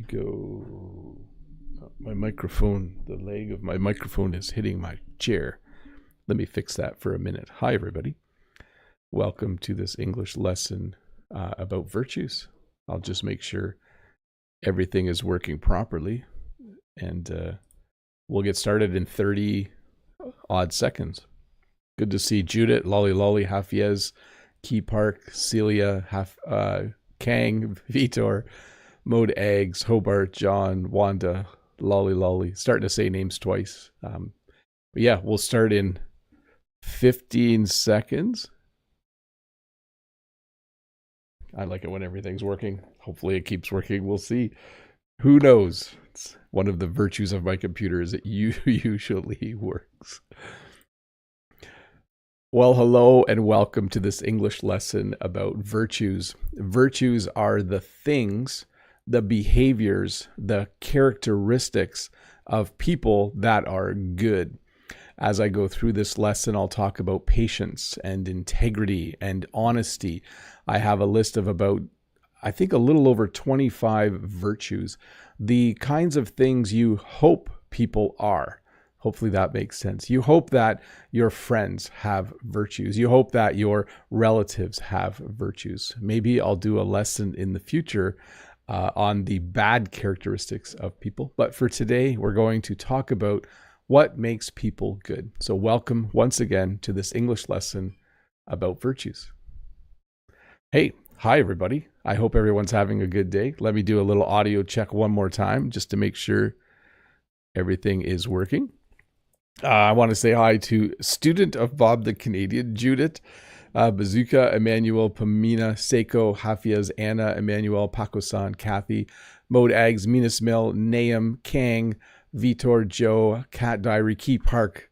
go. My microphone, the leg of my microphone is hitting my chair. Let me fix that for a minute. Hi, everybody. Welcome to this English lesson about virtues. I'll just make sure everything is working properly, and we'll get started in 30 odd seconds. Good to see Judith, Lolly Lolly, Hafiez, Key Park, Celia, Kang, Vitor, Mode Eggs, Hobart, John, Wanda, Lolly Lolly. Starting to say names twice. But yeah, we'll start in 15 seconds. I like it when everything's working. Hopefully it keeps working. We'll see. Who knows? It's one of the virtues of my computer is it usually works. Well, hello and welcome to this English lesson about virtues. Virtues are the things, the behaviors, the characteristics of people that are good. As I go through this lesson, I'll talk about patience and integrity and honesty. I have a list of about, I think, a little over 25 virtues, the kinds of things you hope people are. Hopefully that makes sense. You hope that your friends have virtues. You hope that your relatives have virtues. Maybe I'll do a lesson in the future on the bad characteristics of people. But for today, we're going to talk about what makes people good. So welcome once again to this English lesson about virtues. Hey, hi everybody. I hope everyone's having a good day. Let me do a little audio check one more time just to make sure everything is working. I want to say hi to student of Bob the Canadian, Judith, Bazooka, Emmanuel, Pamina, Seiko, Hafiaz, Anna, Emmanuel, Paco-san, Kathy, Mode Eggs, Minas Mill, Nahum, Kang, Vitor, Joe, Cat Diary, Key Park,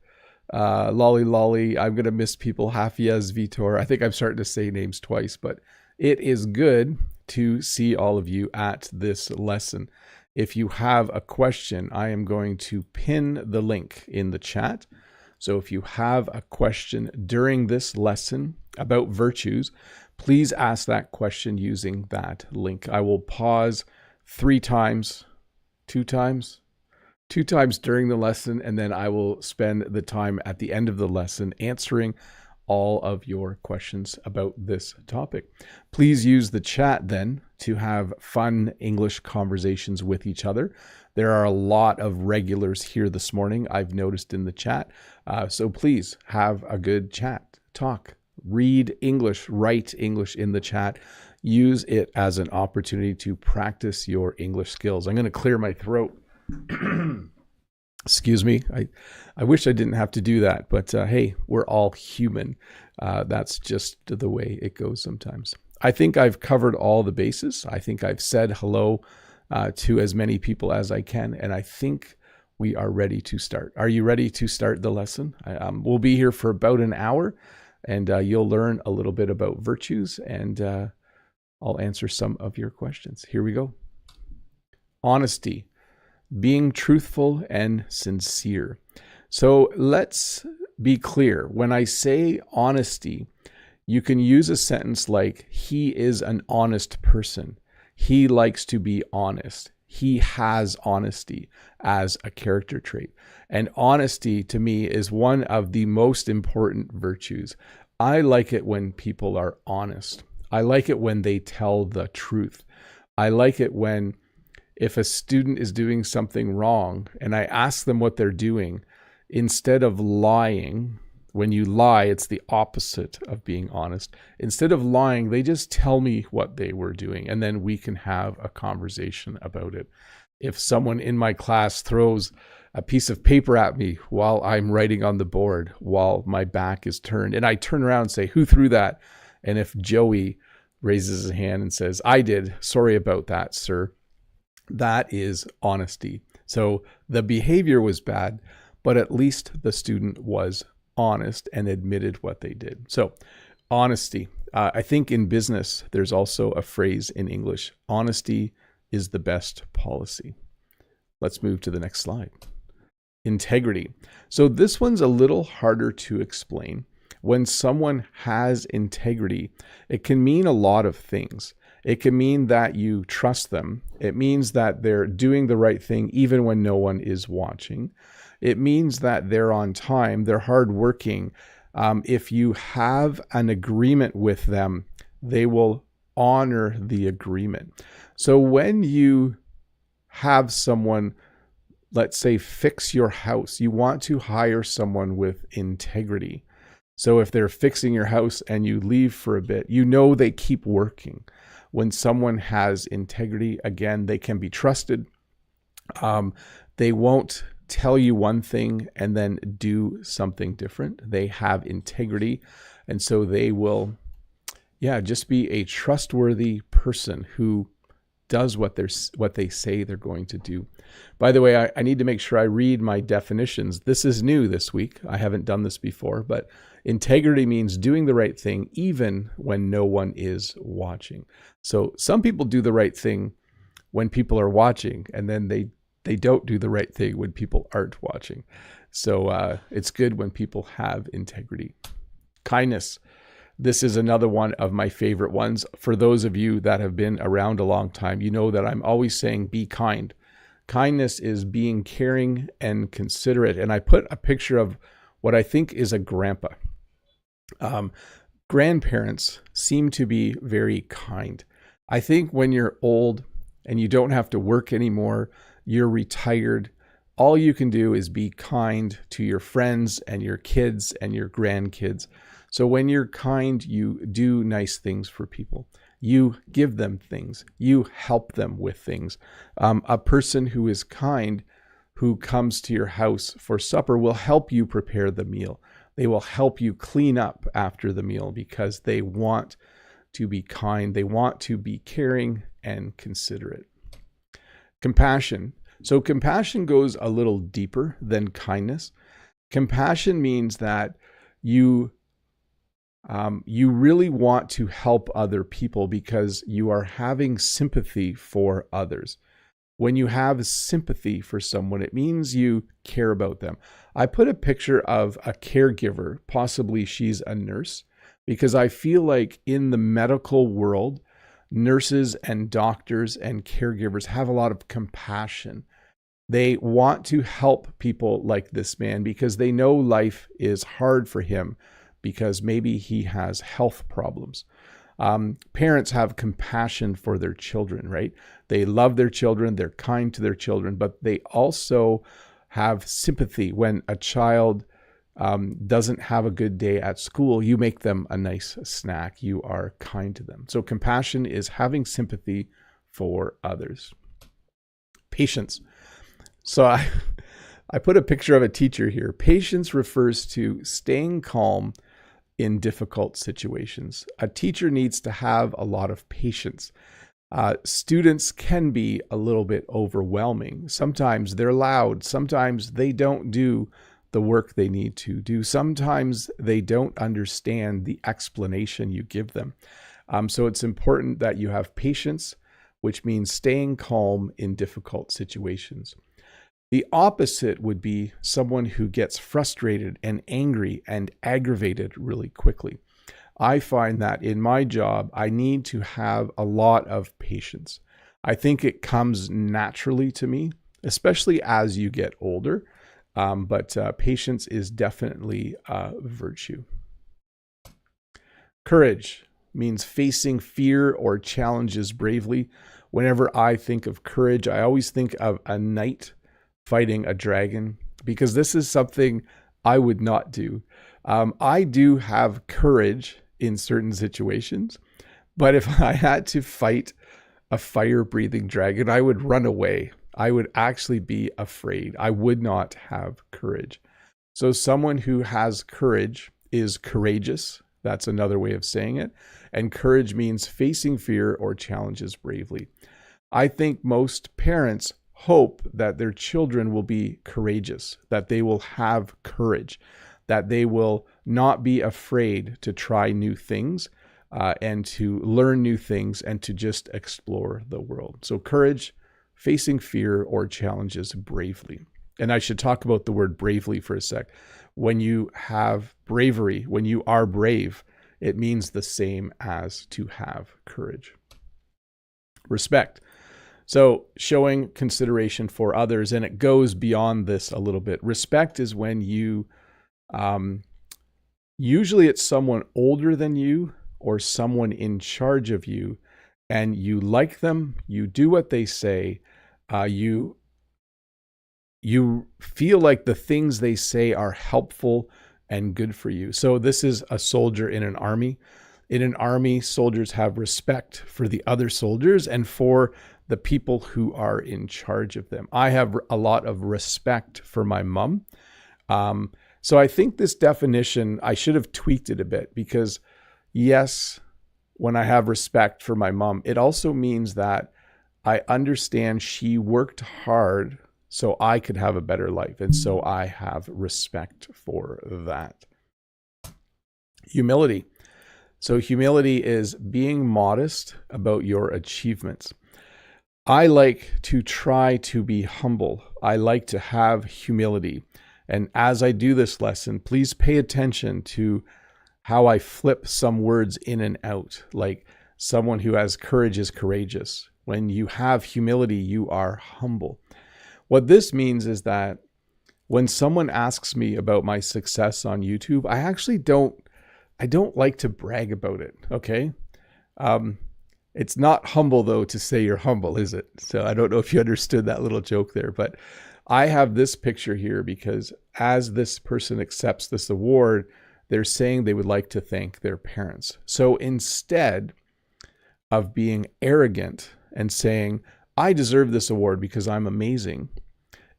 Lolly Lolly. I'm going to miss people. Hafiaz, Vitor. I think I'm starting to say names twice, but it is good to see all of you at this lesson. If you have a question, I am going to pin the link in the chat. So if you have a question during this lesson about virtues, please ask that question using that link. I will pause two times during the lesson, and then I will spend the time at the end of the lesson answering all of your questions about this topic. Please use the chat then to have fun English conversations with each other. There are a lot of regulars here this morning, I've noticed in the chat. So please have a good chat, talk, read English, write English in the chat. Use it as an opportunity to practice your English skills. I'm going to clear my throat. Excuse me. I wish I didn't have to do that, but hey, we're all human. That's just the way it goes sometimes. I think I've covered all the bases. I think I've said hello to as many people as I can, and I think we are ready to start. Are you ready to start the lesson? We'll be here for about an hour, and you'll learn a little bit about virtues, and I'll answer some of your questions. Here we go. Honesty. Being truthful and sincere. So let's be clear. When I say honesty, you can use a sentence like, he is an honest person. He likes to be honest. He has honesty as a character trait. And honesty to me is one of the most important virtues. I like it when people are honest. I like it when they tell the truth. I like it when if a student is doing something wrong and I ask them what they're doing, instead of lying, when you lie, it's the opposite of being honest. Instead of lying, they just tell me what they were doing, and then we can have a conversation about it. If someone in my class throws a piece of paper at me while I'm writing on the board, while my back is turned, and I turn around and say, who threw that? And if Joey raises his hand and says, I did, sorry about that, sir. That is honesty. So the behavior was bad, but at least the student was honest and admitted what they did. So honesty. I think in business, there's also a phrase in English, honesty is the best policy. Let's move to the next slide. Integrity. So this one's a little harder to explain. When someone has integrity, it can mean a lot of things. It can mean that you trust them. It means that they're doing the right thing even when no one is watching. It means that they're on time, they're hardworking. If you have an agreement with them, they will honor the agreement. So when you have someone, let's say, fix your house, you want to hire someone with integrity. So if they're fixing your house and you leave for a bit, you know they keep working. When someone has integrity, again, they can be trusted. They won't tell you one thing and then do something different. They have integrity. And so they will, just be a trustworthy person who does what they say they're going to do. By the way, I need to make sure I read my definitions. This is new this week. I haven't done this before, but integrity means doing the right thing even when no one is watching. So some people do the right thing when people are watching, and then they don't do the right thing when people aren't watching. So it's good when people have integrity. Kindness. This is another one of my favorite ones. For those of you that have been around a long time, you know that I'm always saying be kind. Kindness is being caring and considerate. And I put a picture of what I think is a grandpa. Grandparents seem to be very kind. I think when you're old and you don't have to work anymore, you're retired, all you can do is be kind to your friends and your kids and your grandkids. So when you're kind, you do nice things for people. You give them things. You help them with things. A person who is kind, who comes to your house for supper, will help you prepare the meal. They will help you clean up after the meal because they want to be kind. They want to be caring and considerate. Compassion. So compassion goes a little deeper than kindness. Compassion means that you really want to help other people because you are having sympathy for others. When you have sympathy for someone, it means you care about them. I put a picture of a caregiver, possibly she's a nurse, because I feel like in the medical world, nurses and doctors and caregivers have a lot of compassion. They want to help people like this man because they know life is hard for him because maybe he has health problems. Parents have compassion for their children, right? They love their children, they're kind to their children, but they also have sympathy when a child doesn't have a good day at school. You make them a nice snack. You are kind to them. So compassion is having sympathy for others. Patience. So I put a picture of a teacher here. Patience refers to staying calm in difficult situations. A teacher needs to have a lot of patience. Students can be a little bit overwhelming. Sometimes they're loud. Sometimes they don't do the work they need to do. Sometimes they don't understand the explanation you give them. So it's important that you have patience, which means staying calm in difficult situations. The opposite would be someone who gets frustrated and angry and aggravated really quickly. I find that in my job, I need to have a lot of patience. I think it comes naturally to me, especially as you get older. But patience is definitely a virtue. Courage means facing fear or challenges bravely. Whenever I think of courage, I always think of a knight fighting a dragon, because this is something I would not do. I do have courage in certain situations, but if I had to fight a fire-breathing dragon, I would run away. I would actually be afraid. I would not have courage. So someone who has courage is courageous. That's another way of saying it. And courage means facing fear or challenges bravely. I think most parents hope that their children will be courageous, that they will have courage, that they will not be afraid to try new things and to learn new things and to just explore the world. So courage, facing fear or challenges bravely. And I should talk about the word bravely for a sec. When you have bravery, when you are brave, it means the same as to have courage. Respect. So showing consideration for others, and it goes beyond this a little bit. Respect is when you, usually it's someone older than you or someone in charge of you, and you like them, you do what they say, you feel like the things they say are helpful and good for you. So this is a soldier in an army. In an army, soldiers have respect for the other soldiers and for the people who are in charge of them. I have a lot of respect for my mom. So I think this definition, I should have tweaked it a bit, because yes, when I have respect for my mom, it also means that I understand she worked hard so I could have a better life. And so I have respect for that. Humility. So humility is being modest about your achievements. I like to try to be humble. I like to have humility. And as I do this lesson, please pay attention to how I flip some words in and out. Like someone who has courage is courageous. When you have humility, you are humble. What this means is that when someone asks me about my success on YouTube, I don't like to brag about it, okay? It's not humble, though, to say you're humble, is it? So I don't know if you understood that little joke there, but I have this picture here because as this person accepts this award, they're saying they would like to thank their parents. So instead of being arrogant and saying, I deserve this award because I'm amazing,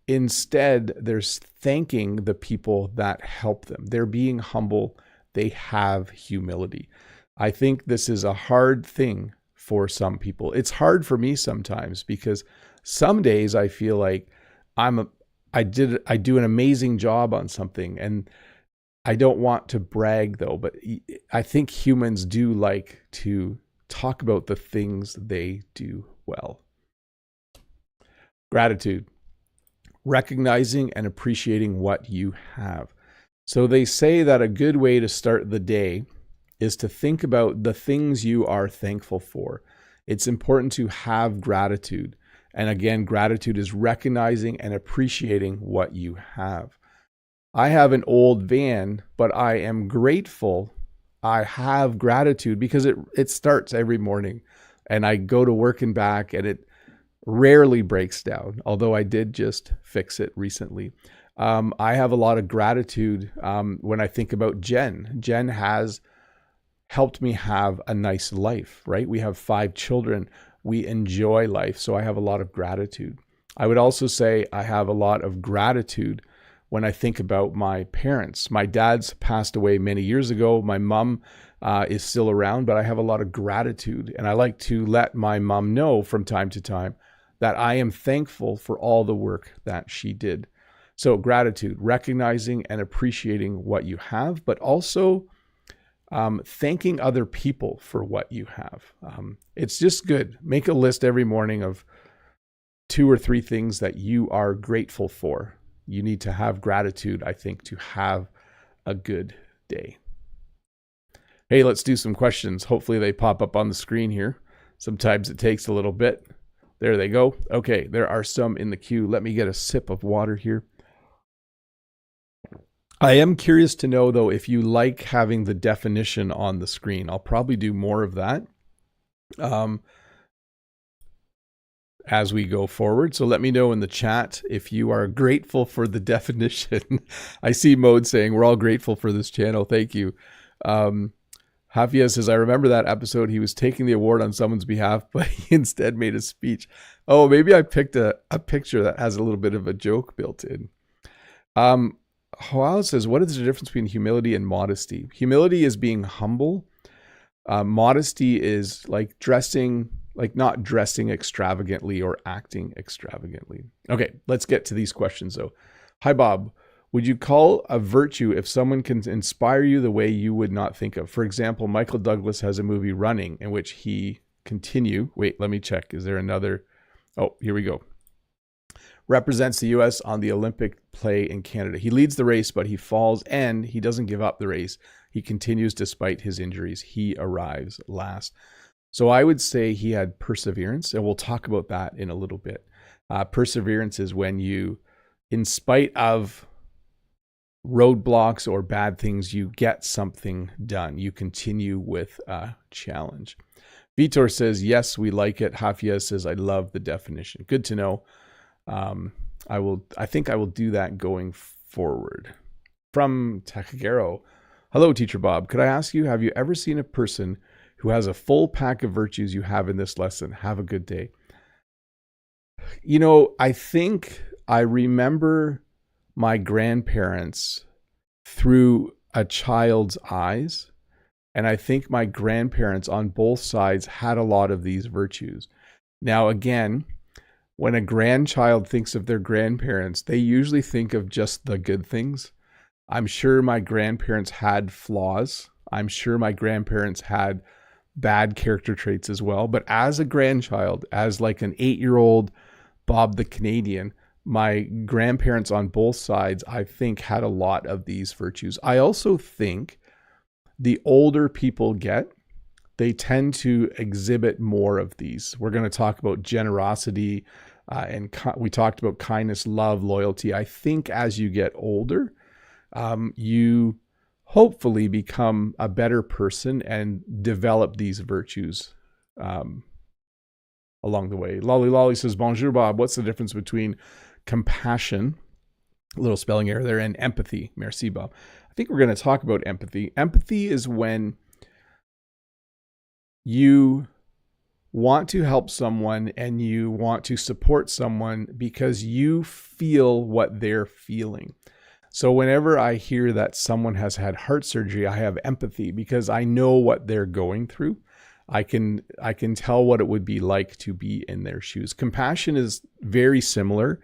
instead, they're thanking the people that help them. They're being humble. They have humility. I think this is a hard thing for some people. It's hard for me sometimes because some days I feel like I do an amazing job on something, and I don't want to brag though, but I think humans do like to talk about the things they do well. Gratitude. Recognizing and appreciating what you have. So they say that a good way to start the day is to think about the things you are thankful for. It's important to have gratitude. And again, gratitude is recognizing and appreciating what you have. I have an old van, but I am grateful. I have gratitude because it starts every morning, and I go to work and back, and it rarely breaks down, although I did just fix it recently. I have a lot of gratitude when I think about Jen. Jen has helped me have a nice life, right? We have 5 children. We enjoy life, so I have a lot of gratitude. I would also say I have a lot of gratitude when I think about my parents. My dad's passed away many years ago. My mom is still around, but I have a lot of gratitude. And I like to let my mom know from time to time that I am thankful for all the work that she did. So gratitude, recognizing and appreciating what you have, but also thanking other people for what you have. It's just good. Make a list every morning of 2 or 3 things that you are grateful for. You need to have gratitude, I think, to have a good day. Hey, let's do some questions. Hopefully they pop up on the screen here. Sometimes it takes a little bit. There they go. Okay, there are some in the queue. Let me get a sip of water here. I am curious to know, though, if you like having the definition on the screen. I'll probably do more of that as we go forward. So let me know in the chat if you are grateful for the definition. I see Mode saying we're all grateful for this channel. Thank you. Hafia says, I remember that episode. He was taking the award on someone's behalf, but he instead made a speech. Oh, maybe I picked a picture that has a little bit of a joke built in. Hoal says, what is the difference between humility and modesty? Humility is being humble. Modesty is like not dressing extravagantly or acting extravagantly. Okay, let's get to these questions though. Hi, Bob. Would you call a virtue if someone can inspire you the way you would not think of? For example, Michael Douglas has a movie Running in which he wait, let me check. Is there another? Oh, here we go. Represents the U.S. on the Olympic play in Canada. He leads the race, but he falls and he doesn't give up the race. He continues despite his injuries. He arrives last. So I would say he had perseverance, and we'll talk about that in a little bit. Perseverance is when you, in spite of roadblocks or bad things, you get something done. You continue with a challenge. Vitor says, yes, we like it. Hafia says, I love the definition. Good to know. I think I will do that going forward. From Takagero, hello, Teacher Bob. Could I ask you, have you ever seen a person who has a full pack of virtues you have in this lesson? Have a good day. You know, I think I remember my grandparents through a child's eyes. And I think my grandparents on both sides had a lot of these virtues. Now, again, when a grandchild thinks of their grandparents, they usually think of just the good things. I'm sure my grandparents had flaws. I'm sure my grandparents had bad character traits as well. But as a grandchild, as like an 8-year-old Bob the Canadian, my grandparents on both sides, I think, had a lot of these virtues. I also think the older people get, they tend to exhibit more of these. We're going to talk about generosity, and we talked about kindness, love, loyalty. I think as you get older, you hopefully become a better person and develop these virtues along the way. Lolly Lolly says, bonjour, Bob. What's the difference between compassion, a little spelling error there, and empathy? Merci, Bob. I think we're going to talk about empathy. Empathy is when you want to help someone and you want to support someone because you feel what they're feeling. So whenever I hear that someone has had heart surgery, I have empathy because I know what they're going through. I can tell what it would be like to be in their shoes. Compassion is very similar.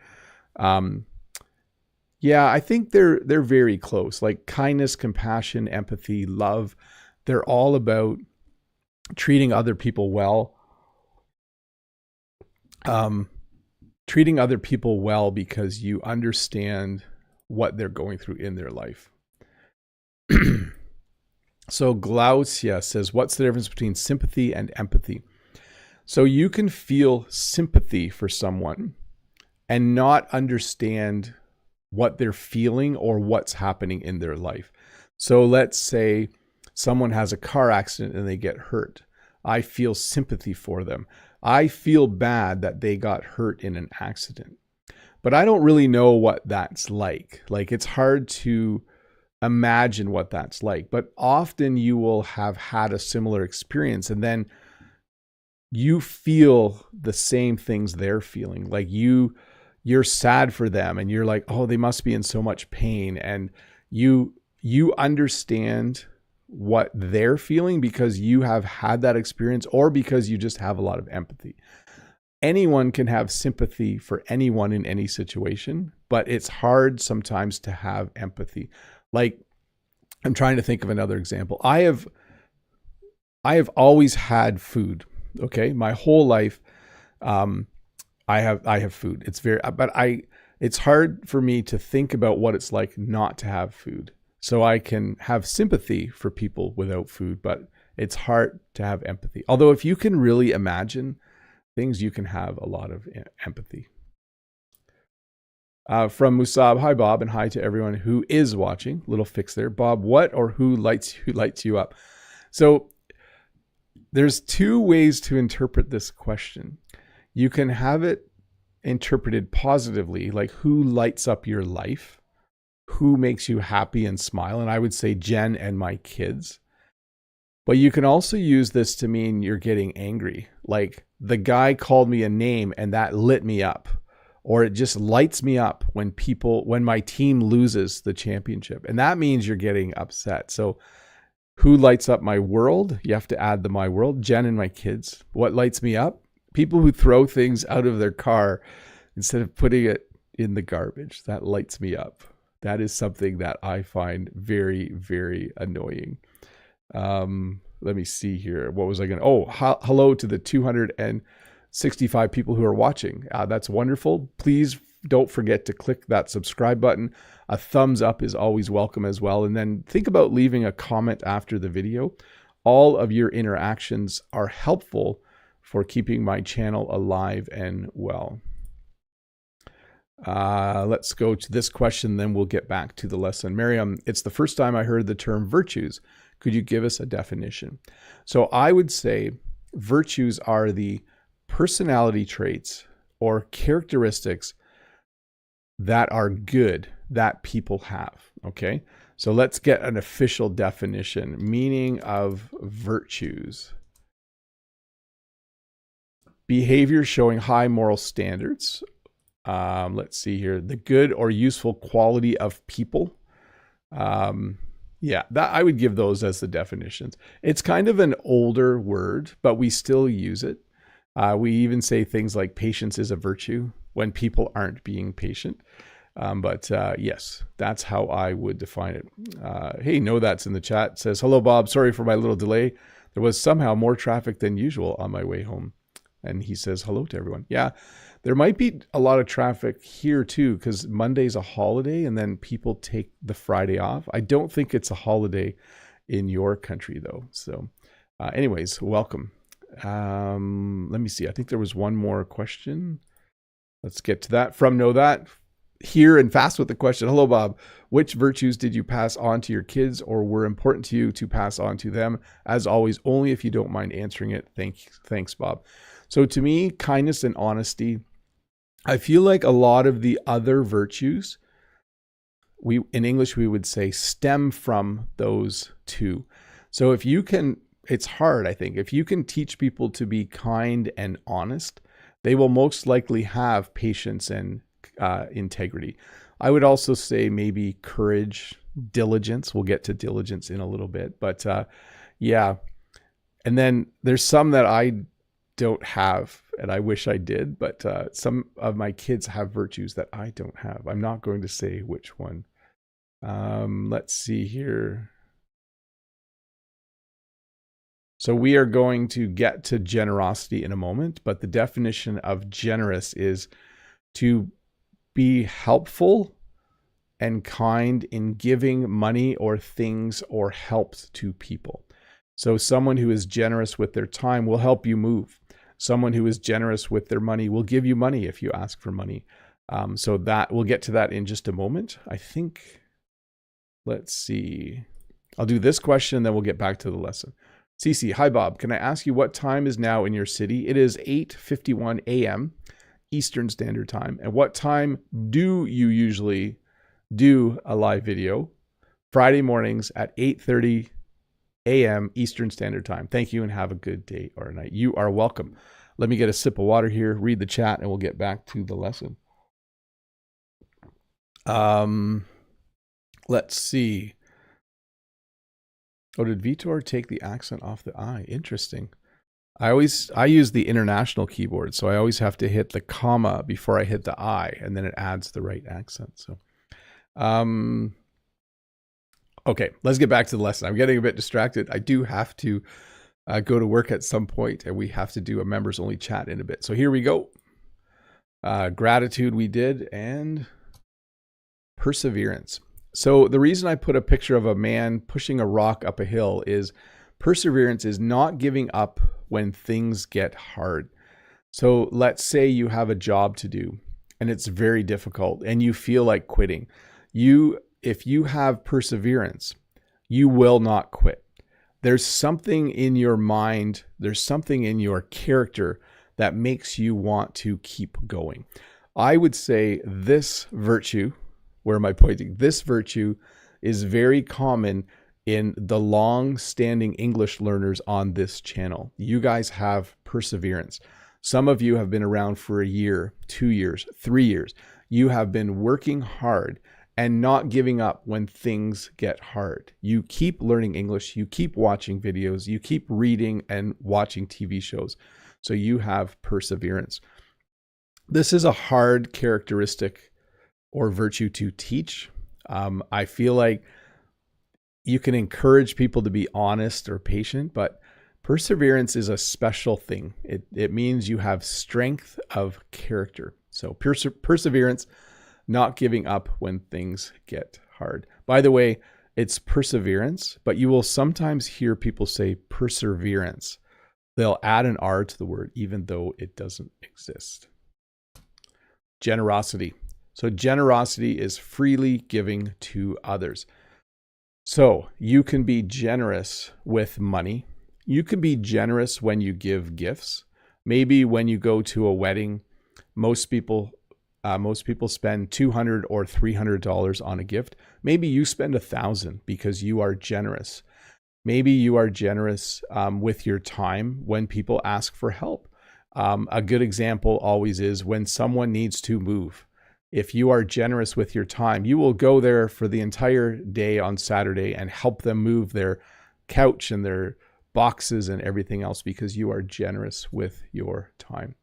Yeah, I think they're very close. Like kindness, compassion, empathy, love, they're all about treating other people well. Treating other people well because you understand what they're going through in their life. So Glaucia says, what's the difference between sympathy and empathy? So you can feel sympathy for someone and not understand what they're feeling or what's happening in their life. So let's say someone has a car accident and they get hurt. I feel sympathy for them. I feel bad that they got hurt in an accident. But I don't really know what that's like. Like, it's hard to imagine what that's like. But often you will have had a similar experience and then you feel the same things they're feeling. Like you're sad for them and you're like, oh, they must be in so much pain. And you understand what they're feeling because you have had that experience or because you just have a lot of empathy. Anyone can have sympathy for anyone in any situation, but it's hard sometimes to have empathy. Like, I'm trying to think of another example. I have always had food. Okay. My whole life, I have food. It's hard for me to think about what it's like not to have food. So I can have sympathy for people without food, but it's hard to have empathy. Although if you can really imagine things, you can have a lot of empathy. From Musab, hi Bob, and hi to everyone who is watching. Little fix there. Bob, what or who lights you up? So there's two ways to interpret this question. You can have it interpreted positively, like who lights up your life, who makes you happy and smile. And I would say Jen and my kids. But you can also use this to mean you're getting angry. Like the guy called me a name and that lit me up. Or it just lights me up when my team loses the championship. And that means you're getting upset. So who lights up my world? You have to add the my world. Jen and my kids. What lights me up? People who throw things out of their car instead of putting it in the garbage. That lights me up. That is something that I find very, very annoying. Let me see here. What was I going to? Oh, hello to the 265 people who are watching. That's wonderful. Please don't forget to click that subscribe button. A thumbs up is always welcome as well. And then think about leaving a comment after the video. All of your interactions are helpful for keeping my channel alive and well. Let's go to this question, then we'll get back to the lesson. Miriam, it's the first time I heard the term virtues. Could you give us a definition? So I would say virtues are the personality traits or characteristics that are good that people have. Okay, so let's get an official definition. Meaning of virtues: behavior showing high moral standards. Let's see here. The good or useful quality of people. Yeah, that I would give those as the definitions. It's kind of an older word, but we still use it. We even say things like patience is a virtue when people aren't being patient. But yes, that's how I would define it. Hey, Know That's in the chat says, hello, Bob. Sorry for my little delay. There was somehow more traffic than usual on my way home. And he says hello to everyone. Yeah, there might be a lot of traffic here too, because Monday's a holiday and then people take the Friday off. I don't think it's a holiday in your country though. So anyways, welcome. Let me see. I think there was one more question. Let's get to that. From Know That, here and fast with the question. Hello, Bob. Which virtues did you pass on to your kids or were important to you to pass on to them? As always, only if you don't mind answering it. Thanks, Bob. So to me, kindness and honesty, I feel like a lot of the other virtues, in English, we would say stem from those two. So if you can, it's hard, I think, if you can teach people to be kind and honest, they will most likely have patience and integrity. I would also say maybe courage, diligence. We'll get to diligence in a little bit, but yeah. And then there's some that I don't have and I wish I did, but some of my kids have virtues that I don't have. I'm not going to say which one. Let's see here. So we are going to get to generosity in a moment, but the definition of generous is to be helpful and kind in giving money or things or helps to people. So someone who is generous with their time will help you move. Someone who is generous with their money will give you money if you ask for money. So that we'll get to that in just a moment. I think, let's see. I'll do this question, then we'll get back to the lesson. Cece, hi Bob. Can I ask you what time is now in your city? It is 8:51 a.m. Eastern Standard Time. And what time do you usually do a live video? Friday mornings at 8:30 a.m. Eastern Standard Time. Thank you and have a good day or night. You are welcome. Let me get a sip of water here, read the chat, and we'll get back to the lesson. Let's see. Oh, did Vitor take the accent off the I? Interesting. I use the international keyboard, so I always have to hit the comma before I hit the I, and then it adds the right accent. So, okay, let's get back to the lesson. I'm getting a bit distracted. I do have to go to work at some point, and we have to do a members only chat in a bit. So here we go. Gratitude we did, and perseverance. So the reason I put a picture of a man pushing a rock up a hill is perseverance is not giving up when things get hard. So let's say you have a job to do and it's very difficult and you feel like quitting. If you have perseverance, you will not quit. There's something in your mind, there's something in your character that makes you want to keep going. I would say this virtue, where am I pointing? This virtue is very common in the long-standing English learners on this channel. You guys have perseverance. Some of you have been around for a year, 2 years, 3 years. You have been working hard and not giving up when things get hard. You keep learning English, you keep watching videos, you keep reading and watching TV shows. So you have perseverance. This is a hard characteristic or virtue to teach. I feel like you can encourage people to be honest or patient, but perseverance is a special thing. It means you have strength of character. So perseverance, not giving up when things get hard. By the way, It's perseverance, but you will sometimes hear people say perseverance. They'll add an R to the word, even though it doesn't exist. Generosity. So generosity is freely giving to others. So you can be generous with money. You can be generous when you give gifts. Maybe when you go to a wedding, most people spend $200 or $300 on a gift. Maybe you spend $1,000 because you are generous. Maybe you are generous with your time when people ask for help. A good example always is when someone needs to move. If you are generous with your time, you will go there for the entire day on Saturday and help them move their couch and their boxes and everything else because you are generous with your time.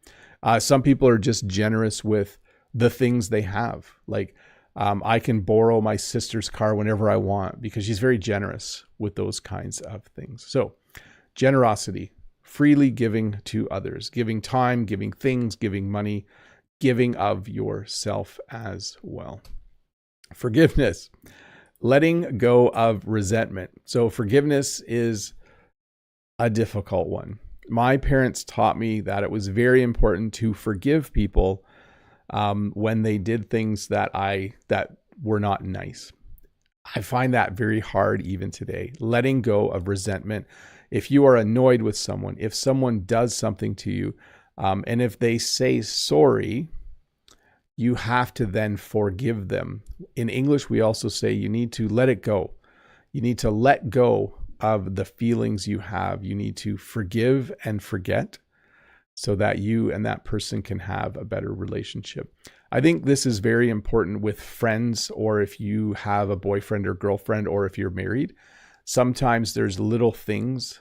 Some people are just generous with the things they have. Like I can borrow my sister's car whenever I want because she's very generous with those kinds of things. So generosity, freely giving to others, giving time, giving things, giving money, giving of yourself as well. Forgiveness, letting go of resentment. So forgiveness is a difficult one. My parents taught me that it was very important to forgive people when they did things that were not nice. I find that very hard even today, letting go of resentment. If you are annoyed with someone, if someone does something to you, and if they say sorry, you have to then forgive them. In English, we also say you need to let it go. You need to let go of the feelings you have. You need to forgive and forget so that you and that person can have a better relationship. I think this is very important with friends, or if you have a boyfriend or girlfriend, or if you're married. Sometimes there's little things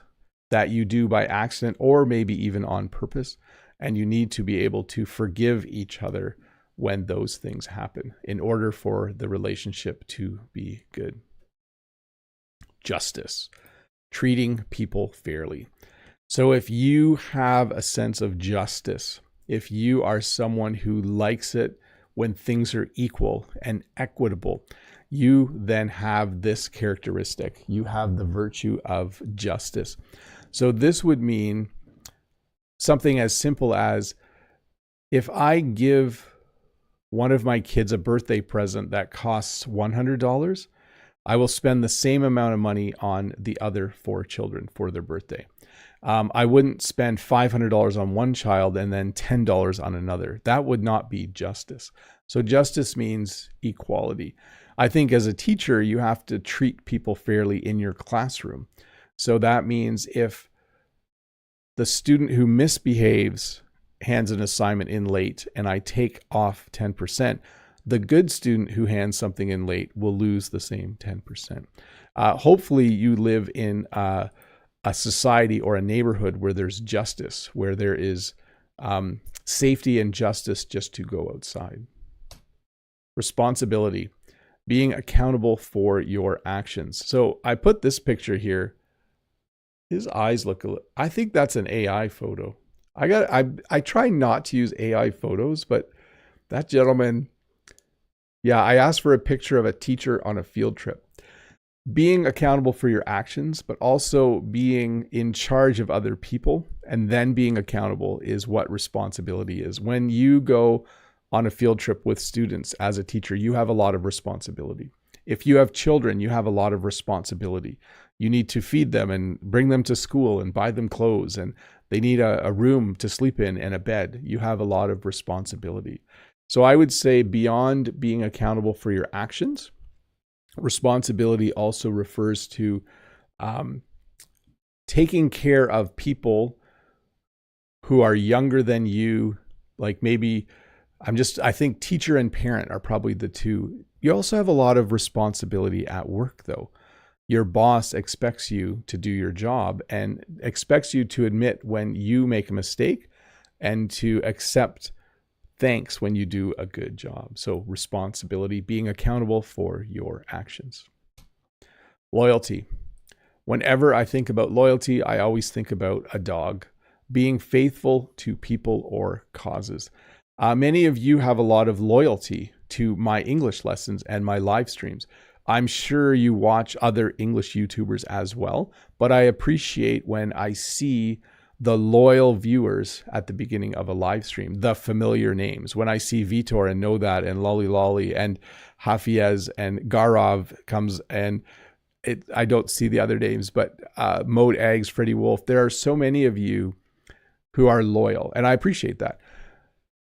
that you do by accident or maybe even on purpose, and you need to be able to forgive each other when those things happen in order for the relationship to be good. Justice, treating people fairly. So if you have a sense of justice, if you are someone who likes it when things are equal and equitable, you then have this characteristic. You have the virtue of justice. So this would mean something as simple as, if I give one of my kids a birthday present that costs $100, I will spend the same amount of money on the other 4 children for their birthday. I wouldn't spend $500 on one child and then $10 on another. That would not be justice. So justice means equality. I think as a teacher, you have to treat people fairly in your classroom. So that means if the student who misbehaves hands an assignment in late and I take off 10%, the good student who hands something in late will lose the same 10%. Hopefully you live in a society or a neighborhood where there's justice, where there is safety and justice just to go outside. Responsibility, being accountable for your actions. So I put this picture here. His eyes look I think that's an AI photo. I try not to use AI photos, but that gentleman, yeah, I asked for a picture of a teacher on a field trip. Being accountable for your actions, but also being in charge of other people and then being accountable is what responsibility is. When you go on a field trip with students as a teacher, you have a lot of responsibility. If you have children, you have a lot of responsibility. You need to feed them and bring them to school and buy them clothes, and they need a room to sleep in and a bed. You have a lot of responsibility. So I would say beyond being accountable for your actions, responsibility also refers to taking care of people who are younger than you. Like maybe I think teacher and parent are probably the two. You also have a lot of responsibility at work though. Your boss expects you to do your job and expects you to admit when you make a mistake and to accept thanks when you do a good job. So responsibility, being accountable for your actions. Loyalty. Whenever I think about loyalty, I always think about a dog. Being faithful to people or causes. Many of you have a lot of loyalty to my English lessons and my live streams. I'm sure you watch other English YouTubers as well, but I appreciate when I see the loyal viewers at the beginning of a live stream, the familiar names. When I see Vitor and Know That and Lolly Lolly and Hafiez and Garov comes, and I don't see the other names, but Mode Eggs, Freddie Wolf. There are so many of you who are loyal, and I appreciate that.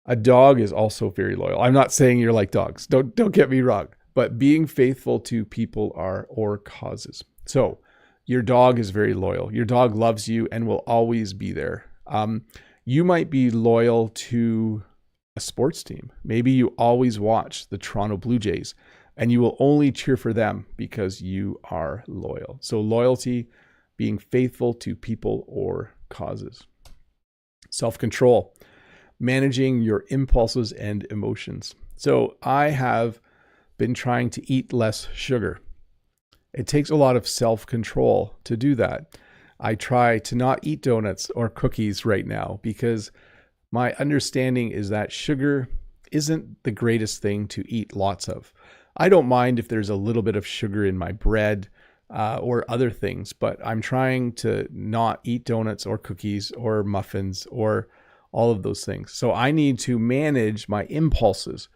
A dog is also very loyal. I'm not saying you're like dogs. Don't get me wrong. But being faithful to people or causes. So your dog is very loyal. Your dog loves you and will always be there. You might be loyal to a sports team. Maybe you always watch the Toronto Blue Jays and you will only cheer for them because you are loyal. So loyalty, being faithful to people or causes. Self-control, managing your impulses and emotions. So I have been trying to eat less sugar. It takes a lot of self-control to do that. I try to not eat donuts or cookies right now because my understanding is that sugar isn't the greatest thing to eat lots of. I don't mind if there's a little bit of sugar in my bread or other things, but I'm trying to not eat donuts or cookies or muffins or all of those things. So I need to manage my impulses.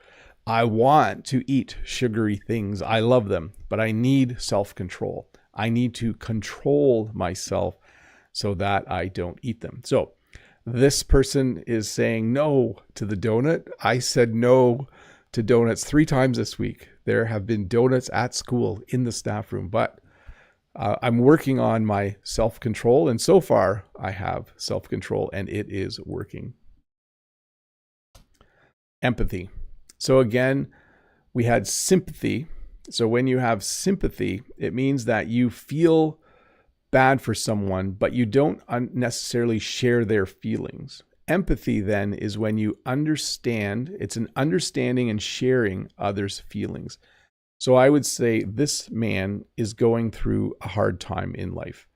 I want to eat sugary things. I love them, but I need self-control. I need to control myself so that I don't eat them. So this person is saying no to the donut. I said no to donuts 3 times this week. There have been donuts at school in the staff room, but I'm working on my self-control, and so far I have self-control and it is working. Empathy. So again, we had sympathy. So when you have sympathy, it means that you feel bad for someone, but you don't necessarily share their feelings. Empathy then is when you understand, it's an understanding and sharing others' feelings. So I would say this man is going through a hard time in life.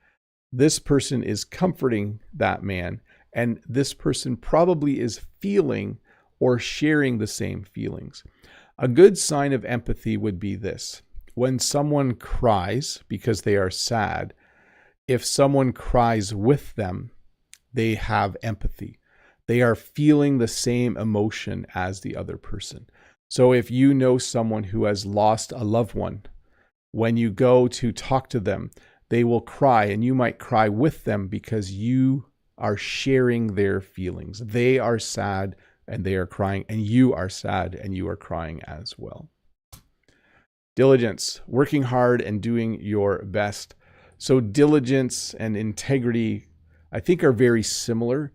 This person is comforting that man, and this person probably is feeling or sharing the same feelings. A good sign of empathy would be this. When someone cries because they are sad, if someone cries with them, they have empathy. They are feeling the same emotion as the other person. So if you know someone who has lost a loved one, when you go to talk to them, they will cry and you might cry with them because you are sharing their feelings. They are sad and they are crying, and you are sad and you are crying as well. Diligence, working hard and doing your best. So diligence and integrity, I think, are very similar.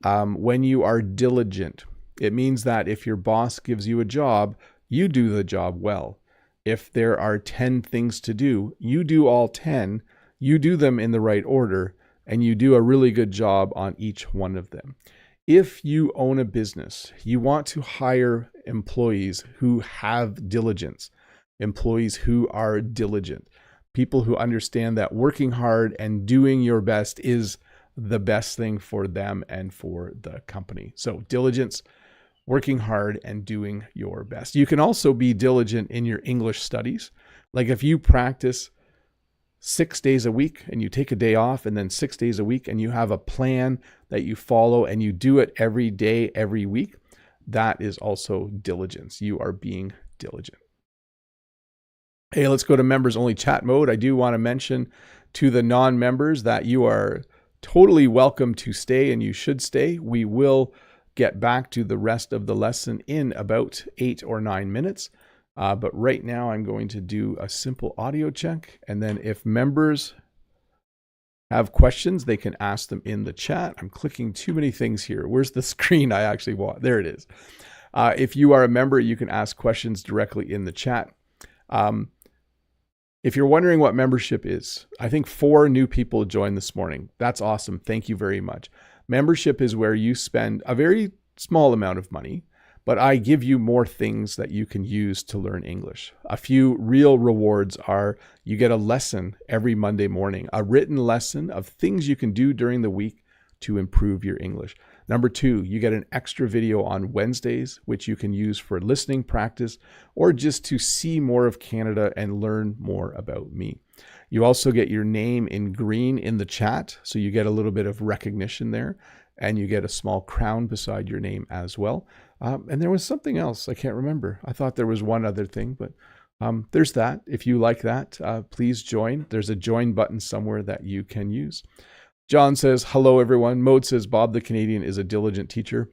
When you are diligent, it means that if your boss gives you a job, you do the job well. If there are 10 things to do, you do all 10, you do them in the right order, and you do a really good job on each one of them. If you own a business, you want to hire employees who have diligence, employees who are diligent, people who understand that working hard and doing your best is the best thing for them and for the company. So diligence, working hard and doing your best. You can also be diligent in your English studies. Like if you practice 6 days a week and you take a day off, and then 6 days a week, and you have a plan that you follow and you do it every day, every week, that is also diligence. You are being diligent. Hey, let's go to members only chat mode. I do want to mention to the non-members that you are totally welcome to stay, and you should stay. We will get back to the rest of the lesson in about 8 or 9 minutes. But right now I'm going to do a simple audio check. And then if members have questions, they can ask them in the chat. I'm clicking too many things here. Where's the screen I actually want? There it is. If you are a member, you can ask questions directly in the chat. If you're wondering what membership is, I think 4 new people joined this morning. That's awesome. Thank you very much. Membership is where you spend a very small amount of money, but I give you more things that you can use to learn English. A few real rewards are you get a lesson every Monday morning, a written lesson of things you can do during the week to improve your English. Number 2, you get an extra video on Wednesdays, which you can use for listening practice or just to see more of Canada and learn more about me. You also get your name in green in the chat, so you get a little bit of recognition there, and you get a small crown beside your name as well. And there was something else, I can't remember. I thought there was one other thing, but there's that. If you like that, please join. There's a join button somewhere that you can use. John says, hello, everyone. Mode says, Bob the Canadian is a diligent teacher.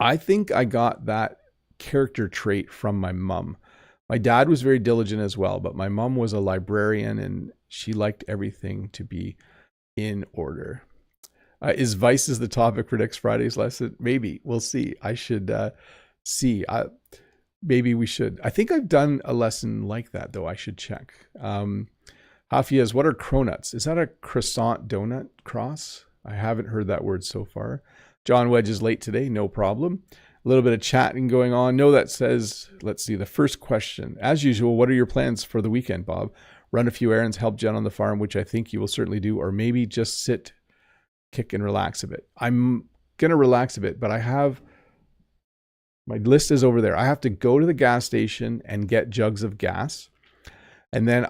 I think I got that character trait from my mom. My dad was very diligent as well, but my mom was a librarian and she liked everything to be in order. Is Vices the topic for next Friday's lesson? Maybe. We'll see. I should see. Maybe we should. I think I've done a lesson like that, though. I should check. Hafiz, what are cronuts? Is that a croissant donut cross? I haven't heard that word so far. John Wedge is late today. No problem. A little bit of chatting going on. No, that says, let's see, the first question. As usual, what are your plans for the weekend, Bob? Run a few errands, help Jen on the farm, which I think you will certainly do, or maybe just sit, kick, and relax a bit. I'm going to relax a bit, but my list is over there. I have to go to the gas station and get jugs of gas. And then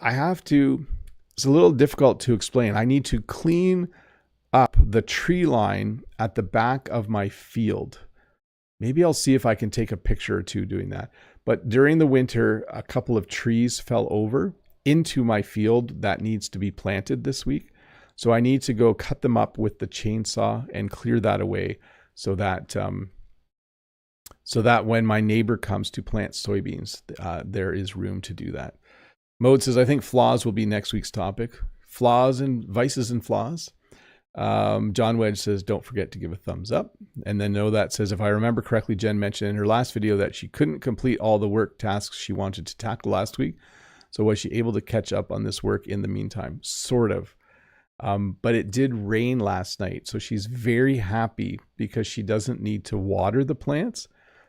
it's a little difficult to explain. I need to clean up the tree line at the back of my field. Maybe I'll see if I can take a picture or two doing that. But during the winter, a couple of trees fell over into my field that needs to be planted this week. So I need to go cut them up with the chainsaw and clear that away so that when my neighbor comes to plant soybeans, there is room to do that. Mode says, I think flaws will be next week's topic. Flaws and vices and flaws. John Wedge says, don't forget to give a thumbs up. And then that says, if I remember correctly, Jen mentioned in her last video that she couldn't complete all the work tasks she wanted to tackle last week. So was she able to catch up on this work in the meantime? Sort of. But it did rain last night. So she's very happy because she doesn't need to water the plants.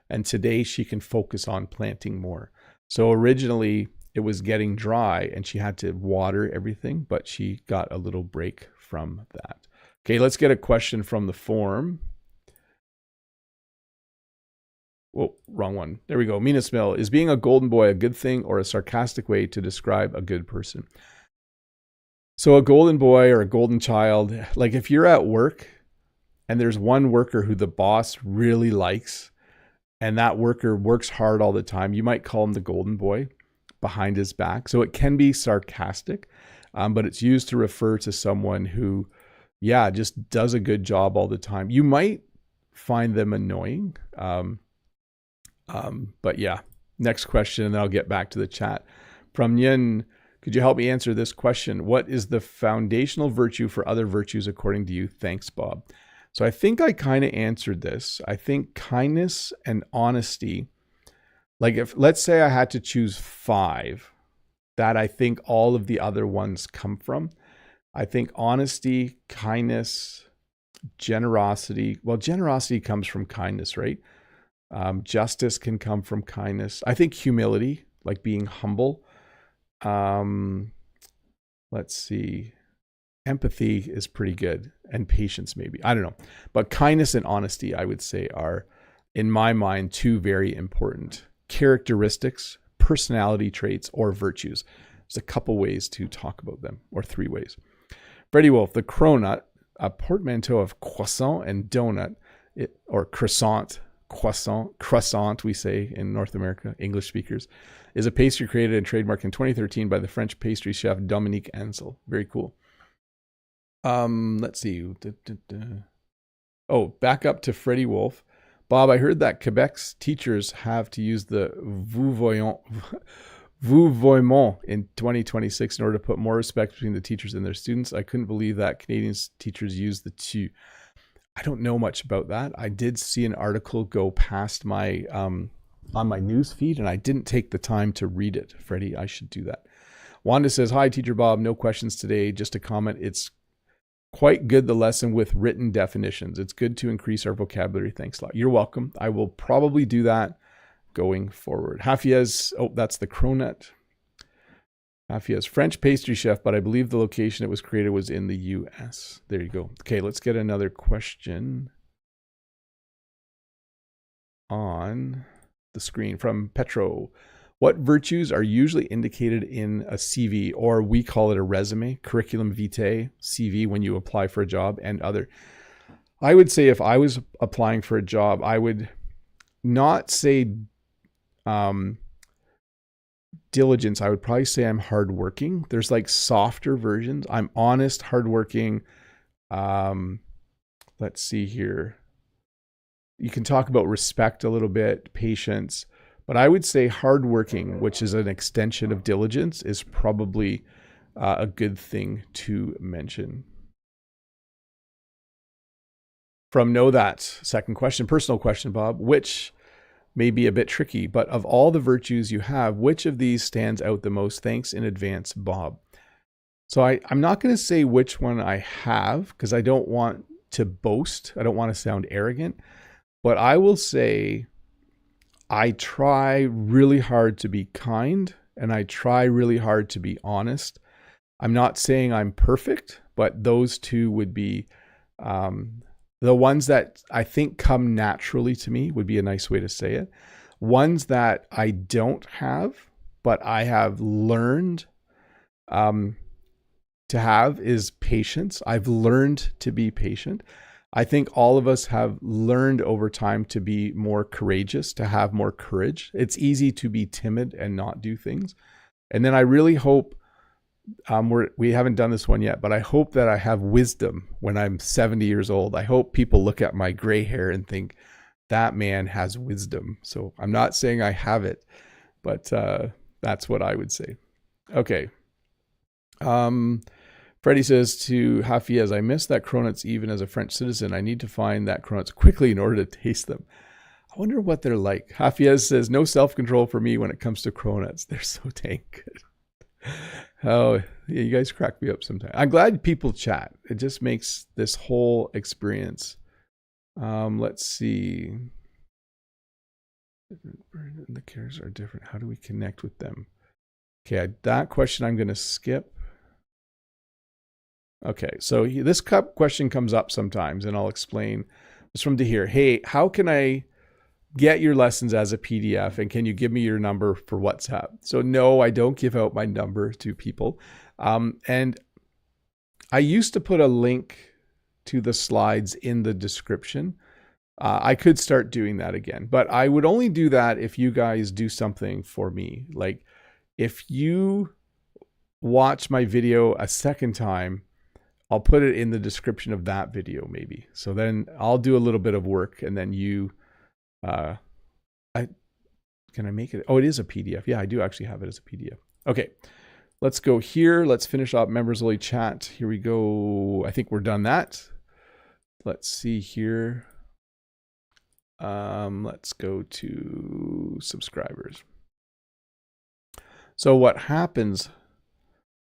And today she can focus on planting more. So originally it was getting dry and she had to water everything, but she got a little break from that. Okay, let's get a question from the forum. Oh, wrong one. There we go. Mina Smil, is being a golden boy a good thing or a sarcastic way to describe a good person? So a golden boy or a golden child, like if you're at work and there's one worker who the boss really likes and that worker works hard all the time, you might call him the golden boy behind his back. So it can be sarcastic, but it's used to refer to someone who, just does a good job all the time. You might find them annoying. But yeah, next question, and then I'll get back to the chat. From Yin, could you help me answer this question? What is the foundational virtue for other virtues according to you? Thanks, Bob. So I think I kind of answered this. I think kindness and honesty, like let's say I had to choose 5 that I think all of the other ones come from. I think honesty, kindness, generosity. Well, generosity comes from kindness, right? Justice can come from kindness. I think humility, like being humble. Let's see. Empathy is pretty good, and patience maybe. I don't know. But kindness and honesty, I would say, are, in my mind, 2 very important characteristics, personality traits, or virtues. There's a couple ways to talk about them, or 3 ways. Freddie Wolf, the cronut, a portmanteau of croissant and donut, or croissant, we say in North America, English speakers, is a pastry created and trademarked in 2013 by the French pastry chef Dominique Ansel. Very cool. Let's see. Oh, back up to Freddie Wolf. Bob, I heard that Quebec's teachers have to use the vous voyement in 2026 in order to put more respect between the teachers and their students. I couldn't believe that Canadian teachers use the tu. I don't know much about that. I did see an article go past my on my news feed, and I didn't take the time to read it. Freddie, I should do that. Wanda says, hi, Teacher Bob. No questions today. Just a comment. It's quite good, the lesson with written definitions. It's good to increase our vocabulary. Thanks a lot. You're welcome. I will probably do that going forward. Hafiez, that's the cronut. Hafiez, French pastry chef, but I believe the location it was created was in the US. There you go. Okay, let's get another question. on the screen from Petro. What virtues are usually indicated in a CV, or we call it a resume, curriculum vitae, CV, when you apply for a job, and other? I would say if I was applying for a job, I would not say diligence. I would probably say I'm hardworking. There's like softer versions. I'm honest, hardworking. Let's see here. You can talk about respect a little bit, patience, but I would say hardworking, which is an extension of diligence, is probably a good thing to mention. From Know That, second question, personal question, Bob, which may be a bit tricky, but of all the virtues you have, which of these stands out the most? Thanks in advance, Bob. So I'm not going to say which one I have because I don't want to boast. I don't want to sound arrogant, but I will say I try really hard to be kind and I try really hard to be honest. I'm not saying I'm perfect, but those two would be the ones that I think come naturally to me, would be a nice way to say it. Ones that I don't have, but I have learned to have, is patience. I've learned to be patient. I think all of us have learned over time to be more courageous, to have more courage. It's easy to be timid and not do things. And then I really hope, we haven't done this one yet, but I hope that I have wisdom when I'm 70 years old. I hope people look at my gray hair and think that man has wisdom. So I'm not saying I have it, but that's what I would say. Okay. Freddie says to Hafiez, I miss that cronuts even as a French citizen. I need to find that cronuts quickly in order to taste them. I wonder what they're like. Hafiez says, no self-control for me when it comes to cronuts. They're so dang good. Oh, yeah, you guys crack me up sometimes. I'm glad people chat. It just makes this whole experience. Let's see. The characters are different. How do we connect with them? Okay, that question I'm going to skip. Okay, so this question comes up sometimes, and I'll explain. It's from Dahir. Hey, how can I get your lessons as a PDF, and can you give me your number for WhatsApp? So no, I don't give out my number to people. And I used to put a link to the slides in the description. I could start doing that again, but I would only do that if you guys do something for me. Like if you watch my video a second time, I'll put it in the description of that video maybe. So then I'll do a little bit of work and then you, can I make it? Oh, it is a PDF. Yeah, I do actually have it as a PDF. Okay, let's go here. Let's finish off members only chat. Here we go. I think we're done that. Let's see here. Let's go to subscribers. So what happens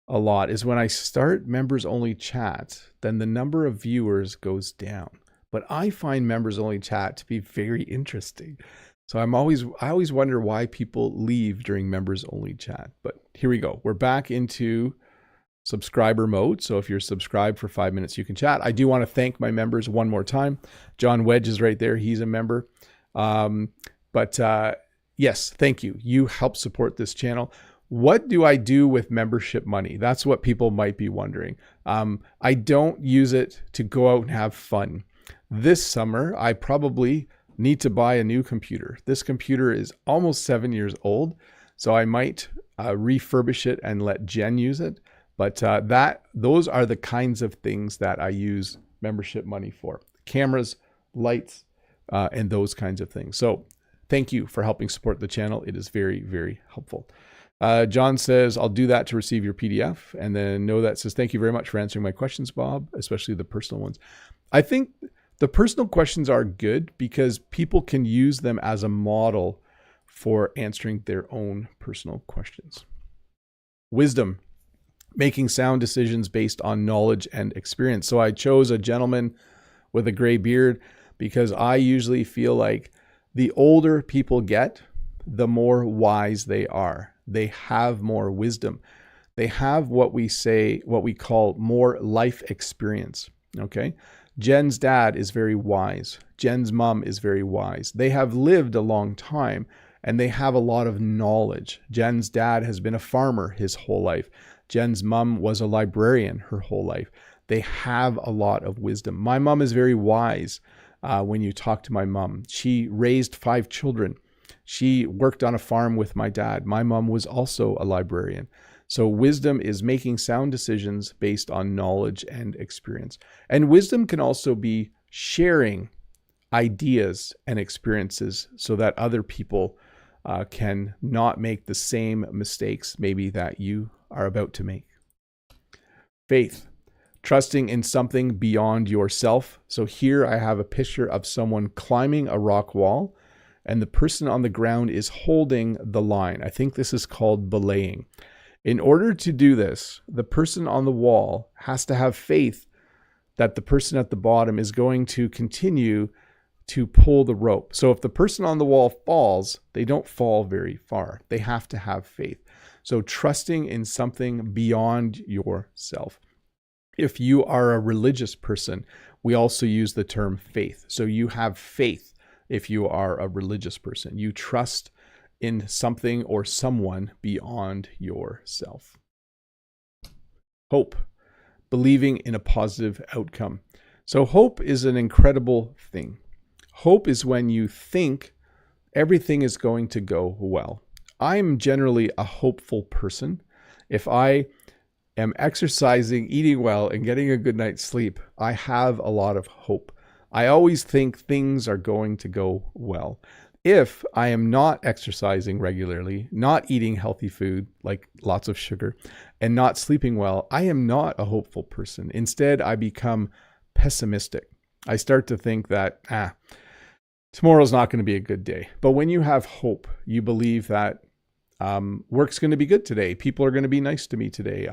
a lot is when I start members only chat, then the number of viewers goes down. But I find members only chat to be very interesting. So I always wonder why people leave during members only chat. But here we go. We're back into subscriber mode. So if you're subscribed for 5 minutes, you can chat. I do want to thank my members one more time. John Wedge is right there. He's a member. Yes, thank you. You help support this channel. What do I do with membership money? That's what people might be wondering. I don't use it to go out and have fun. This summer, I probably need to buy a new computer. This computer is almost 7 years old, so I might refurbish it and let Jen use it. But those are the kinds of things that I use membership money for. Cameras, lights, and those kinds of things. So thank you for helping support the channel. It is very, very helpful. John says, I'll do that to receive your PDF. And then Know That says, thank you very much for answering my questions, Bob, especially the personal ones. I think the personal questions are good because people can use them as a model for answering their own personal questions. Wisdom, making sound decisions based on knowledge and experience. So I chose a gentleman with a gray beard because I usually feel like the older people get, the more wise they are. They have more wisdom. They have what we call more life experience. Okay. Jen's dad is very wise. Jen's mom is very wise. They have lived a long time and they have a lot of knowledge. Jen's dad has been a farmer his whole life. Jen's mom was a librarian her whole life. They have a lot of wisdom. My mom is very wise. When you talk to my mom, she raised 5 children. She worked on a farm with my dad. My mom was also a librarian. So wisdom is making sound decisions based on knowledge and experience. And wisdom can also be sharing ideas and experiences so that other people can not make the same mistakes maybe that you are about to make. Faith, trusting in something beyond yourself. So here I have a picture of someone climbing a rock wall and the person on the ground is holding the line. I think this is called belaying. In order to do this, the person on the wall has to have faith that the person at the bottom is going to continue to pull the rope. So if the person on the wall falls, they don't fall very far. They have to have faith. So trusting in something beyond yourself. If you are a religious person, we also use the term faith. So you have faith if you are a religious person. You trust in something or someone beyond yourself. Hope, believing in a positive outcome. So hope is an incredible thing. Hope is when you think everything is going to go well. I'm generally a hopeful person. If I am exercising, eating well, and getting a good night's sleep, I have a lot of hope. I always think things are going to go well. If I am not exercising regularly, not eating healthy food, like lots of sugar, and not sleeping well, I am not a hopeful person. Instead, I become pessimistic. I start to think that, tomorrow's not going to be a good day. But when you have hope, you believe that work's going to be good today. People are going to be nice to me today.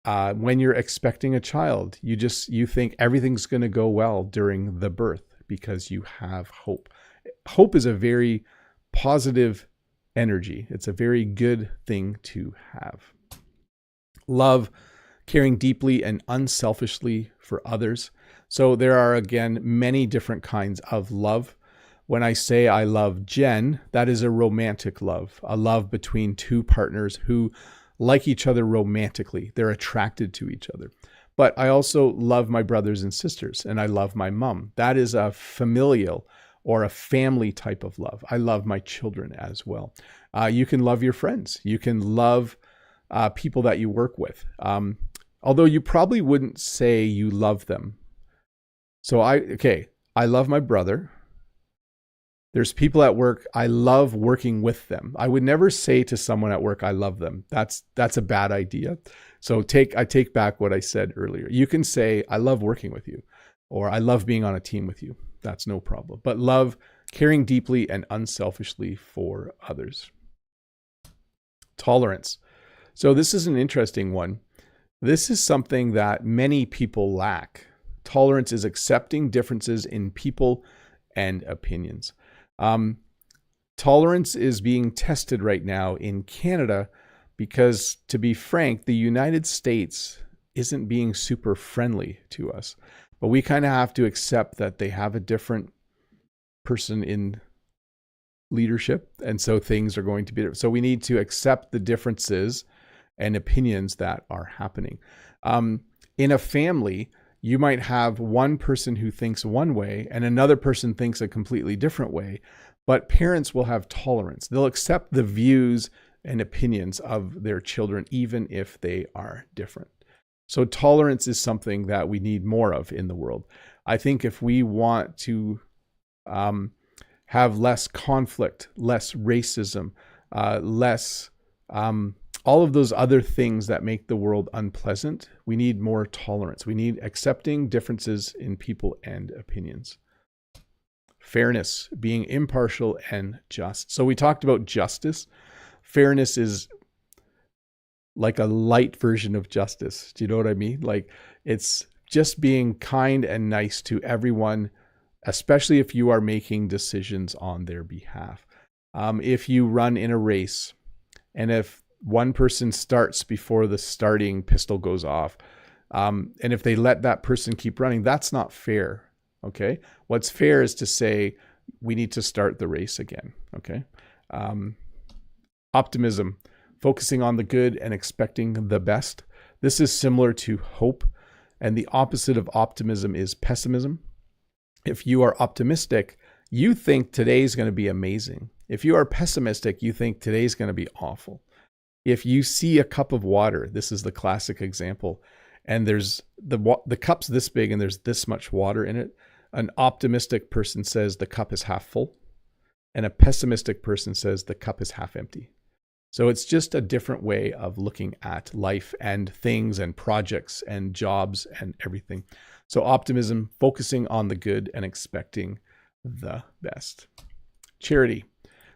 When you're expecting a child, you think everything's going to go well during the birth because you have hope. Hope is a very positive energy. It's a very good thing to have. Love, caring deeply and unselfishly for others. So there are, again, many different kinds of love. When I say I love Jen, that is a romantic love, a love between two partners who like each other romantically. They're attracted to each other. But I also love my brothers and sisters, and I love my mom. That is a familial or a family type of love. I love my children as well. You can love your friends. You can love people that you work with. Although you probably wouldn't say you love them. So I love my brother. There's people at work, I love working with them. I would never say to someone at work, I love them. That's a bad idea. So I take back what I said earlier. You can say, I love working with you, or I love being on a team with you. That's no problem. But love, caring deeply and unselfishly for others. Tolerance. So this is an interesting one. This is something that many people lack. Tolerance is accepting differences in people and opinions. Tolerance is being tested right now in Canada because, to be frank, the United States isn't being super friendly to us. But we kind of have to accept that they have a different person in leadership. And so things are going to be different. So we need to accept the differences and opinions that are happening. In a family, you might have one person who thinks one way and another person thinks a completely different way, but parents will have tolerance. They'll accept the views and opinions of their children, even if they are different. So tolerance is something that we need more of in the world. I think if we want to have less conflict, less racism, less all of those other things that make the world unpleasant, we need more tolerance. We need accepting differences in people and opinions. Fairness, being impartial and just. So we talked about justice. Fairness is like a light version of justice. Do you know what I mean? Like, it's just being kind and nice to everyone, especially if you are making decisions on their behalf. If you run in a race, and if one person starts before the starting pistol goes off, And if they let that person keep running, that's not fair. Okay. What's fair is to say, we need to start the race again. Okay. Optimism, focusing on the good and expecting the best. This is similar to hope. And the opposite of optimism is pessimism. If you are optimistic, you think today's going to be amazing. If you are pessimistic, you think today's going to be awful. If you see a cup of water, this is the classic example, and there's the cup's this big and there's this much water in it, an optimistic person says the cup is half full, and a pessimistic person says the cup is half empty. So it's just a different way of looking at life and things and projects and jobs and everything. So optimism, focusing on the good and expecting the best. Charity.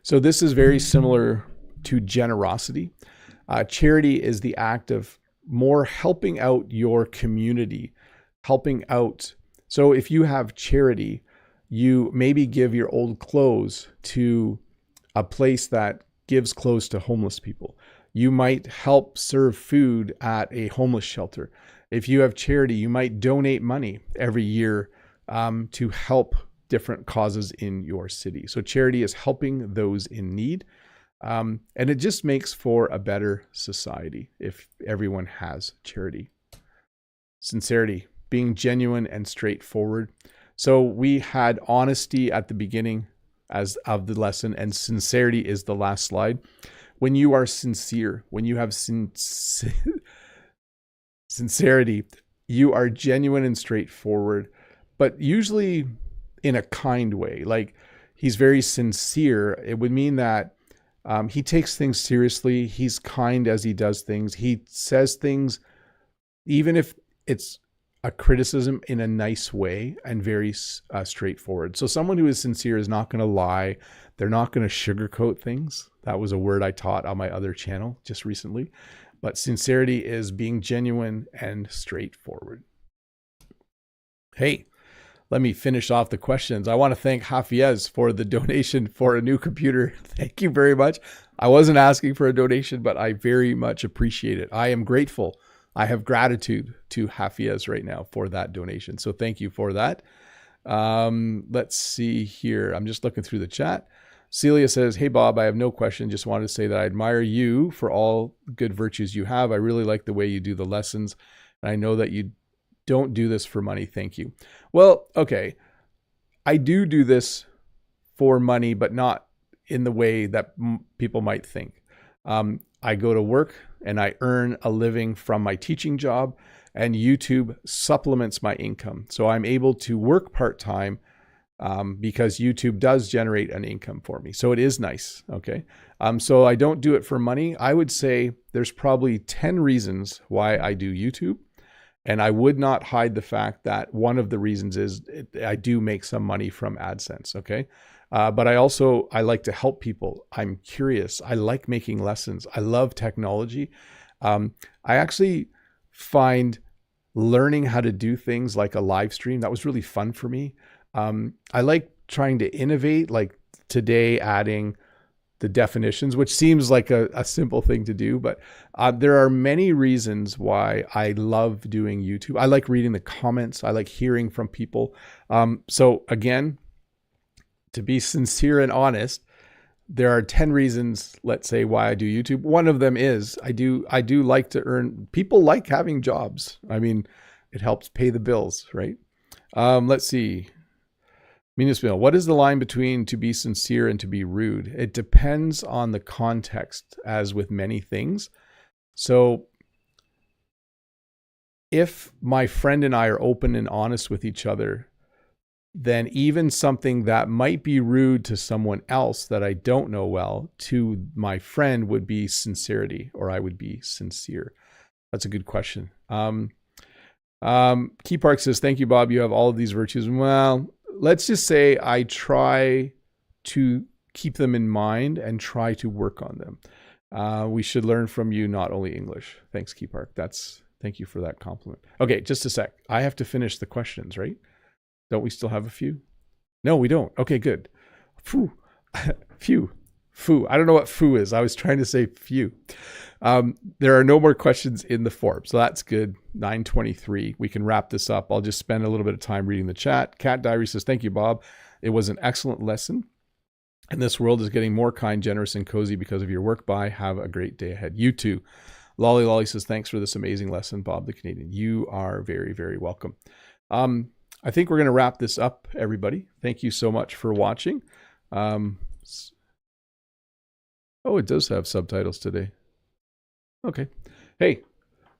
So this is very similar to generosity. Charity is the act of more helping out your community, helping out. So if you have charity, you maybe give your old clothes to a place that gives clothes to homeless people. You might help serve food at a homeless shelter. If you have charity, you might donate money every year to help different causes in your city. So charity is helping those in need. And it just makes for a better society if everyone has charity. Sincerity, being genuine and straightforward. So we had honesty at the beginning as of the lesson, and sincerity is the last slide. When you are sincere, when you have sincerity, you are genuine and straightforward, but usually in a kind way. Like, he's very sincere. It would mean that he takes things seriously. He's kind as he does things. He says things, even if it's a criticism, in a nice way and very straightforward. So someone who is sincere is not going to lie. They're not going to sugarcoat things. That was a word I taught on my other channel just recently. But sincerity is being genuine and straightforward. Hey, let me finish off the questions. I want to thank Hafiez for the donation for a new computer. Thank you very much. I wasn't asking for a donation, but I very much appreciate it. I am grateful. I have gratitude to Hafiez right now for that donation. So thank you for that. Let's see here. I'm just looking through the chat. Celia says, hey, Bob, I have no question. Just wanted to say that I admire you for all good virtues you have. I really like the way you do the lessons. And I know that you don't do this for money. Thank you. Well, okay. I do this for money, but not in the way that people might think. I go to work and I earn a living from my teaching job, and YouTube supplements my income. So I'm able to work part-time because YouTube does generate an income for me. So it is nice. Okay. So I don't do it for money. I would say there's probably 10 reasons why I do YouTube. And I would not hide the fact that one of the reasons is I do make some money from AdSense. Okay. But I like to help people. I'm curious. I like making lessons. I love technology. I actually find learning how to do things like a live stream, that was really fun for me. I like trying to innovate, like today adding the definitions, which seems like a simple thing to do, but there are many reasons why I love doing YouTube. I like reading the comments. I like hearing from people. So again, to be sincere and honest, there are 10 reasons, let's say, why I do YouTube. One of them is I do like to earn. People like having jobs. I mean, it helps pay the bills, right? Let's see. Minusmill, what is the line between to be sincere and to be rude? It depends on the context, as with many things. So if my friend and I are open and honest with each other, then even something that might be rude to someone else that I don't know well, to my friend would be sincerity, or I would be sincere. That's a good question. Key Park says, thank you, Bob. You have all of these virtues. Well, let's just say I try to keep them in mind and try to work on them. We should learn from you, not only English. Thanks, Key Park. Thank you for that compliment. Okay, just a sec. I have to finish the questions, right? Don't we still have a few? No, we don't. Okay, good. Phew. Phew. Foo. I don't know what foo is. I was trying to say few. There are no more questions in the form, so that's good. 9:23. We can wrap this up. I'll just spend a little bit of time reading the chat. Cat Diary says, thank you, Bob. It was an excellent lesson. And this world is getting more kind, generous, and cozy because of your work. Bye. Have a great day ahead. You too. Lolly Lolly says, thanks for this amazing lesson, Bob the Canadian. You are very, very welcome. I think we're going to wrap this up, everybody. Thank you so much for watching. Oh, it does have subtitles today. Okay. Hey,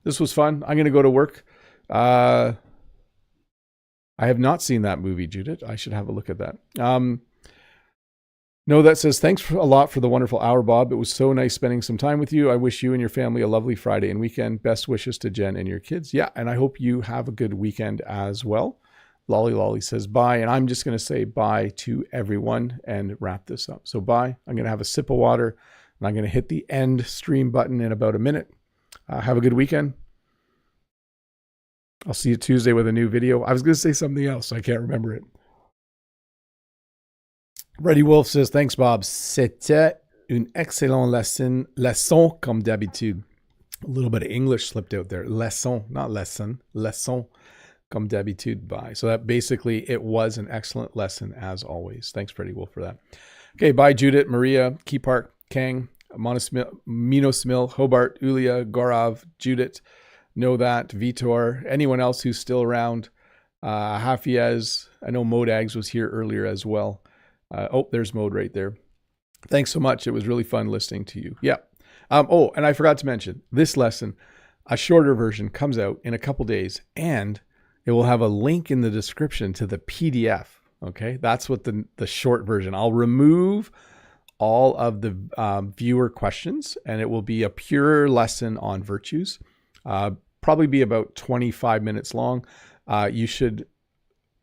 this was fun. I'm going to go to work. I have not seen that movie, Judith. I should have a look at that. No, that says, thanks a lot for the wonderful hour, Bob. It was so nice spending some time with you. I wish you and your family a lovely Friday and weekend. Best wishes to Jen and your kids. Yeah, and I hope you have a good weekend as well. Lolly Lolly says bye, and I'm just going to say bye to everyone and wrap this up. So bye. I'm going to have a sip of water, and I'm going to hit the end stream button in about a minute. Have a good weekend. I'll see you Tuesday with a new video. I was going to say something else. I can't remember it. Reddy Wolf says, thanks, Bob. C'était une excellente leçon comme d'habitude. A little bit of English slipped out there. Leçon, not lesson. Leçon comme d'habitude. Bye. So that basically, it was an excellent lesson as always. Thanks, Reddy Wolf, for that. Okay, bye, Judith, Maria, Key Park, Kang, Minos Mill, Hobart, Ulia, Gorav, Judith, Know That, Vitor, anyone else who's still around. Hafiez, I know Modags was here earlier as well. There's Mode right there. Thanks so much. It was really fun listening to you. Yeah. And I forgot to mention this lesson, a shorter version comes out in a couple days, and it will have a link in the description to the PDF. Okay. That's what the short version. I'll remove all of the viewer questions, and it will be a pure lesson on virtues. Probably be about 25 minutes long. You should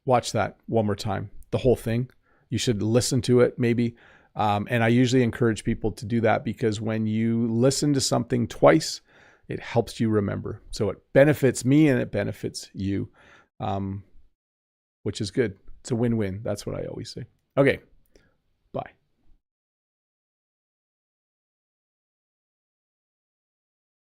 watch that one more time, the whole thing. You should listen to it maybe. And I usually encourage people to do that because when you listen to something twice, it helps you remember. So it benefits me and it benefits you, which is good. It's a win-win. That's what I always say. Okay.